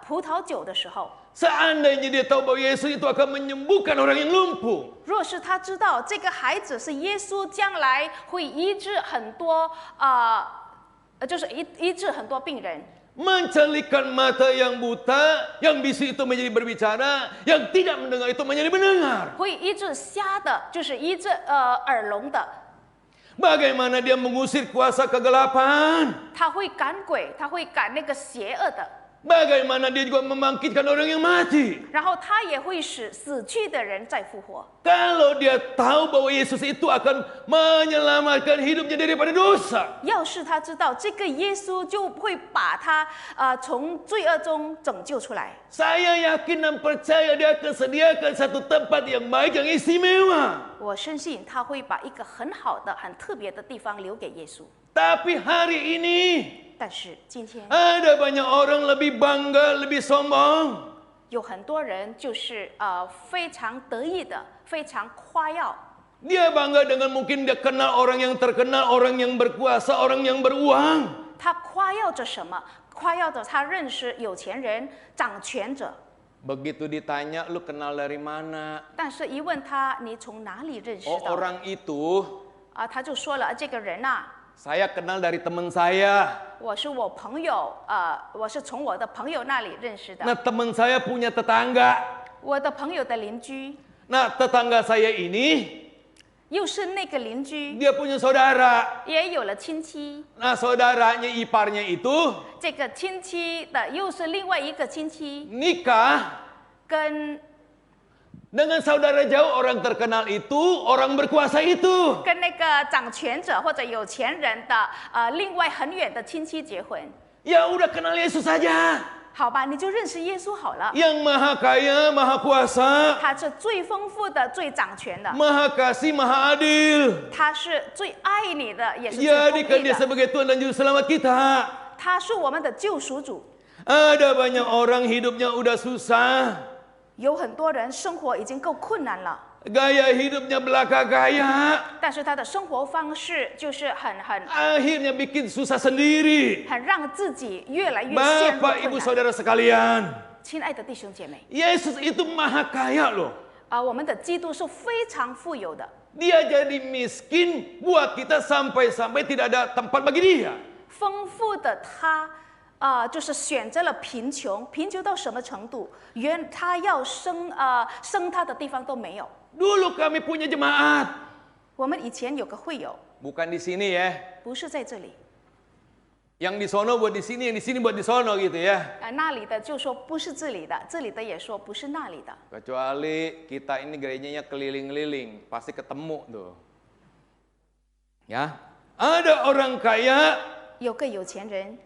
葡萄酒的时候， Seandainya dia tahu bahwa Yesus itu akan menyembuhkan orang yang lumpuh. 若是他知道这个孩子是耶稣将来会医治很多就是医治很多病人， Mencelikan mata yang buta, yang bisu itu menjadi berbicara, yang tidak mendengar itu menjadi mendengar. 会医治瞎的，就是医治耳聋的。 Bagaimana dia mengusir kuasa kegelapan? 他会赶鬼，他会赶那个邪恶的， Bagaimana dia juga membangkitkan orang yang mati? 然后他也会使死去的人再复活。 Kalau dia tahu bahwa Yesus itu akan menyelamatkan hidupnya daripada dosa. 要是他知道这个耶稣就会把他从罪恶中拯救出来， Saya yakin dan percaya dia akan sediakan satu tempat yang baik, yang istimewa. 我深信他会把一个很好的、很特别的地方留给耶稣。 Tapi hari ini 但是今天 ada banyak orang lebih bangga, lebih sombong. 有很多人就是非常得意的、非常夸耀。 Dia bangga dengan mungkin dia kenal orang yang terkenal, orang yang berkuasa, orang yang beruang. 他夸耀着什么？夸耀着他认识有钱人、掌权者。 Begitu ditanya, lu kenal dari mana? 但是一问他你从哪里认识 Oh, 到的？ orang itu 他就说了，这个人呐、 saya kenal dari teman saya. 我是我朋友，我是从我的朋友那里认识的。 Nah, teman saya punya tetangga. 我的朋友的邻居， Nah, tetangga saya ini 又是那个邻居， dia punya saudara. 也有了亲戚。 Nah, saudaranya iparnya itu 这个亲戚的又是另外一个亲戚， nikah 跟 Dengan saudara jauh, orang terkenal itu, orang berkuasa itu. 跟那个掌权者或者有钱人的另外很远的亲戚结婚， Ya udah kenal Yesus saja. 好吧，你就认识耶稣好了。 Yang maha kaya, maha kuasa, 他是最丰富的、最掌权的， maha kasih, maha adil. 他是最爱你的，也是最公 Jadikan 义 dia 的。 sebagai Tuhan dan Juru Selamat kita. 他是我们的救赎主。 Ada banyak orang hidupnya udah susah. 有很多人生活已经够困难了， Gaya hidupnya belaka gaya. 但是他的生活方式就是很 Akhirnya bikin susah sendiri. 让自己越来越陷入 Bapak, 困 Ibu, 难。 Saudara sekalian. 亲爱的弟兄姐妹， Yesus itu maha kaya loh. 我们的基督是非常富有的， Dia jadi miskin buat kita sampai-sampai tidak ada tempat bagi dia. 丰富的他。就是选择了贫穷，贫穷到什么程度？他要生他的地方都没有。 Dulu kami punya jemaat. 我们以前有个会友， Bukan di sini ya. 不是在这里， Yang di sono buat di sini, yang di sini buat di sono gitu ya. 那里的就说不是这里的，这里的也说不是那里的。 Kecuali kita ini gerejanya keliling-keliling, pasti ketemu tuh. Ya, ada orang kaya 有个有钱人，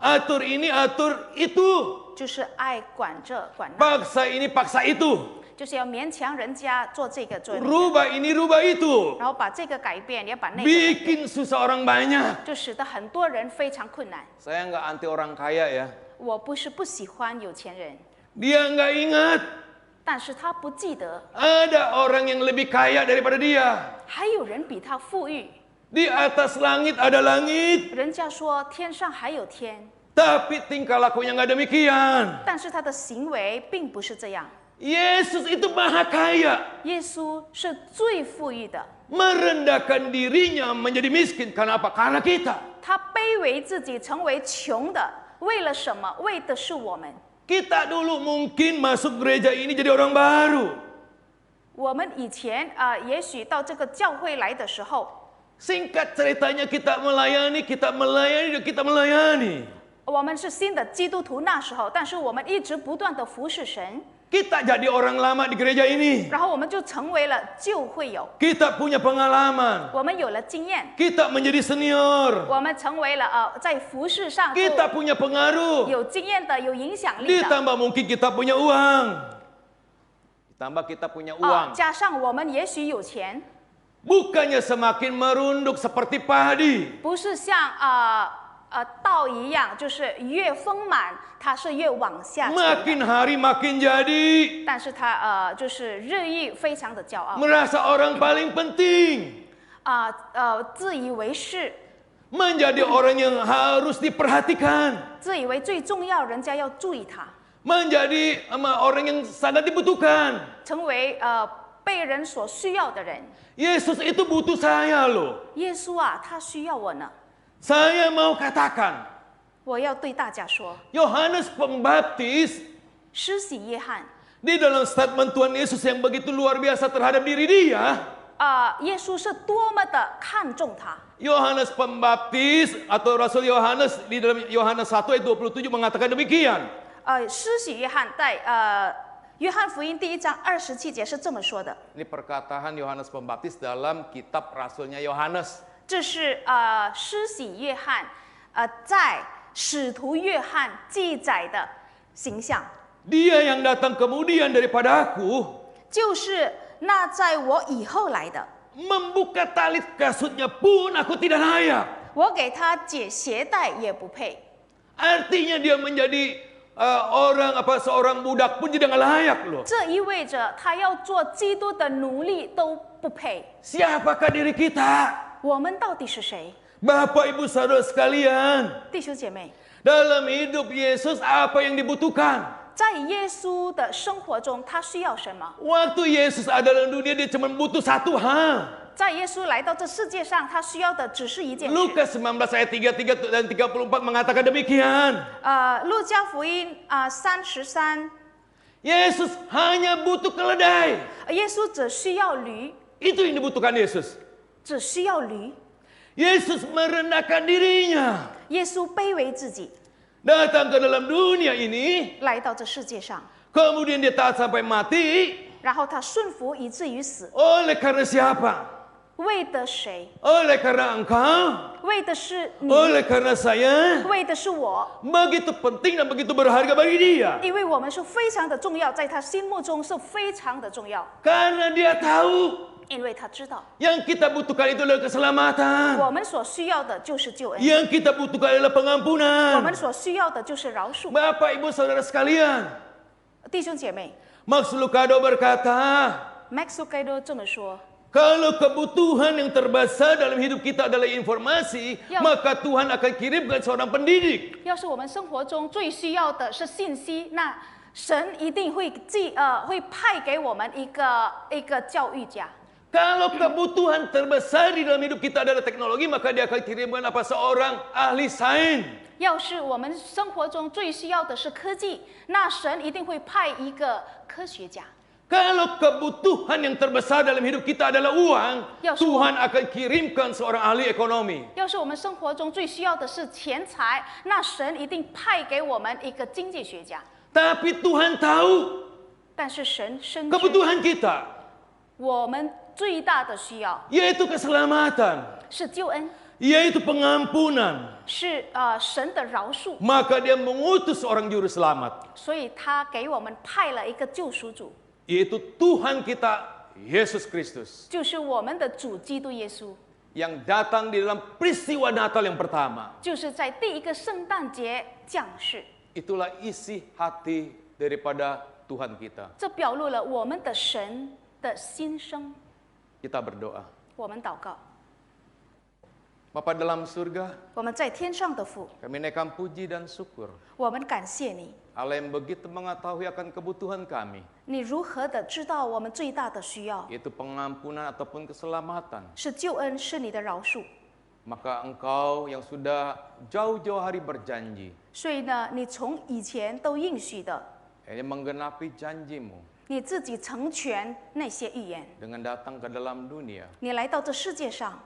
atur ini, atur itu. 就是爱管这管那， Paksa ini, paksa itu. 就是要勉强人家做这个做那个， Rubah ini, rubah itu. 然后把这个改变，也把那个改变， Bikin susah orang banyak. 就使得很多人非常困难。 Saya nggak anti orang kaya ya. 我不是不喜欢有钱人， Dia nggak ingat 但是他不记得 ada orang yang lebih kaya daripada dia. 还有人比他富裕。 Di atas langit ada langit, 人家说天上还有天， tapi tingkah lakunya nggak demikian. 但是他的行为并不是这样。 Yesus itu maha kaya. 耶稣是最富裕的， Merendahkan dirinya menjadi miskin. Karena apa? Karena kita. 他卑微自己成为穷的，为了什么？为的是我们。 Kita dulu mungkin masuk gereja ini jadi orang baru. 我们以前也许到这个教会来的时候， Singkat ceritanya kita melayani, dan kita melayani. 我们是新的基督徒那时候，但是我们一直不断的服侍神， Kita jadi orang lama di gereja ini. 然后我们就成为了旧会友， Kita punya pengalaman. 我们有了经验， Kita menjadi senior. 我们成为了在服侍上就 Kita punya pengaruh. 有经验的、有影响力的。 Ditambah mungkin kita punya uang. Ditambah kita punya uang. 加上我们也许有钱， Bukannya semakin merunduk seperti padi. 不是像稻一样，就是越丰满，它是越往下沉的。 Makin hari makin jadi. 但是他就是日益非常的骄傲， Merasa orang paling penting. 自以为是， Menjadi orang yang harus diperhatikan. 自以为最重要，人家要注意他， Menjadi orang yang sangat dibutuhkan. 成为被人所需要的人。 Yesus itu butuh saya loh. 耶稣啊，他需要我呢。 Saya mau katakan, 我要对大家说， Yohanes Pembaptis 施洗约翰 di dalam statement Tuhan Yesus yang begitu luar biasa terhadap diri dia. 耶稣是多么的看重他。 Yohanes Pembaptis atau Rasul Yohanes di dalam Yohanes 1 ayat 27 mengatakan demikian. 施洗约翰在约翰福音第1章27节是这么说的。 Ini perkataan Yohanes Pembaptis dalam kitab Rasulnya Yohanes. 这是施洗约翰在使徒约翰记载的形象， Dia yang datang kemudian daripada aku, 就是那在我以后来的， membuka tali kasutnya pun aku tidak layak. 我给他解鞋带也不配。 Artinya dia menjadi seorang budak pun jadi nggak layak loh. 这意味着他要做基督的奴隶都不配。 Siapakah diri kita? 我们到底是谁？ Bapak Ibu Saudara sekalian, 弟兄姐妹， dalam hidup Yesus apa yang dibutuhkan? 在耶稣的生活中，他需要什么？ Waktu Yesus ada dalam dunia dia cuma butuh satu hal. 在耶稣来到这世界上，他需要的只是一件事。 Lukas 19 ayat 33 dan 34 mengatakan demikian. 路加福音33， Yesus hanya butuh keledai. 耶稣只需要驴， Itu yang dibutuhkan Yesus. 只需要驴。 Yesus merendahkan dirinya. 耶稣卑微自己， Datang ke dalam dunia ini. 来到这世界上， Kemudian dia taat sampai mati. 然后他顺服以至于死， Oleh karena siapa? 为的谁？ Oleh karena engkau, 为的是你， oleh karena saya. 为的是我， Begitu penting dan begitu berharga bagi dia. 因为我们是非常的重要，在他心目中是非常的重要， Karena dia tahu 因为他知道 yang kita butuhkan itu adalah keselamatan. 我们所需要的就是救恩， Yang kita butuhkan adalah 我 pengampunan. 们所需要的就是饶恕。 Bapak, Ibu, Saudara sekalian, 弟兄姐妹 Max Lucado berkata, ，Max Lucado 这么说。 kalau kebutuhan yang terbesar dalam hidup kita adalah informasi, Ya. maka Tuhan akan kirimkan seorang pendidik. 要是我们生活中最需要的是信息，那神一定会会派给我们一个教育家。 Kalau kebutuhan terbesar di dalam hidup kita adalah teknologi, maka dia akan kirimkan apa seorang ahli sains. 要是我们生活中最需要的是科技，那神一定会派一个科学家。 Kalau kebutuhan yang terbesar dalam hidup kita adalah uang, Ya, Tuhan akan kirimkan seorang ahli ekonomi. 要是我们生活中最需要的是钱财，那神一定派给我们一个经济学家。 Tapi Tuhan tahu 但是神深知 kebutuhan kita, 我们最大的需要 yaitu keselamatan, 是救恩， yaitu pengampunan. 是神的饶恕， Maka dia mengutus seorang juru selamat, 所以他给我们派了一个救赎主， yaitu Tuhan kita, Yesus Kristus, 就是我们的主基督耶稣， yang datang di dalam peristiwa Natal yang pertama. 就是在第一个圣诞节降世。 Itulah isi hati daripada Tuhan kita. 这表露了我们的神的心声。 Kita berdoa. 我们祷告， Bapa dalam surga, 我们在天上的父， kami naikkan puji dan syukur. 我们感谢你， Allah yang begitu mengetahui akan kebutuhan kami, 你如何的知道我们最大的需要 yaitu pengampunan ataupun keselamatan. 是救恩，是你的饶恕。 Maka engkau yang sudah jauh-jauh hari berjanji, 所以呢，你从以前都应许的， ini menggenapi janjimu 你自己成全那些预言。 dengan datang ke dalam dunia. 你来到这世界上，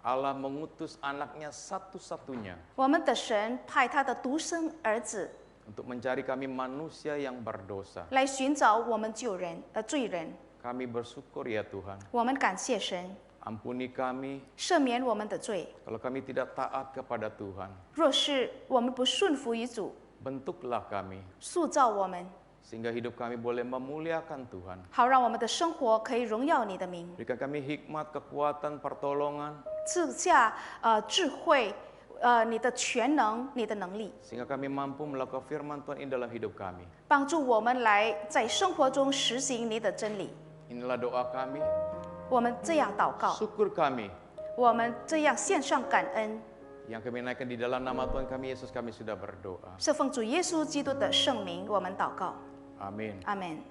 Allah mengutus anaknya satu-satunya 我们的神派他的独生儿子 untuk mencari kami manusia yang berdosa. 来寻找我们罪人。 Kami bersyukur ya Tuhan. 我们感谢神， Ampuni kami 赦免我们的罪。 kalau kami tidak taat kepada Tuhan. 若是我们不顺服于主， Bentuklah kami 塑造我们， sehingga hidup kami boleh memuliakan Tuhan. 好让我们的生活可以荣耀你的名， Berikan kami hikmat, kekuatan, pertolongan 赐下智慧，你的全能，你的能力， sehingga kami mampu melakukan firman Tuhan ini dalam hidup kami. 帮助我们来在生活中实行你的真理。 Inilah doa kami, 我们这样祷告， syukur kami 我们这样献上感恩， yang kami naikkan di dalam nama Tuhan kami Yesus kami sudah berdoa. 是奉主耶稣基督的圣名，我们祷告， Amin. 阿门。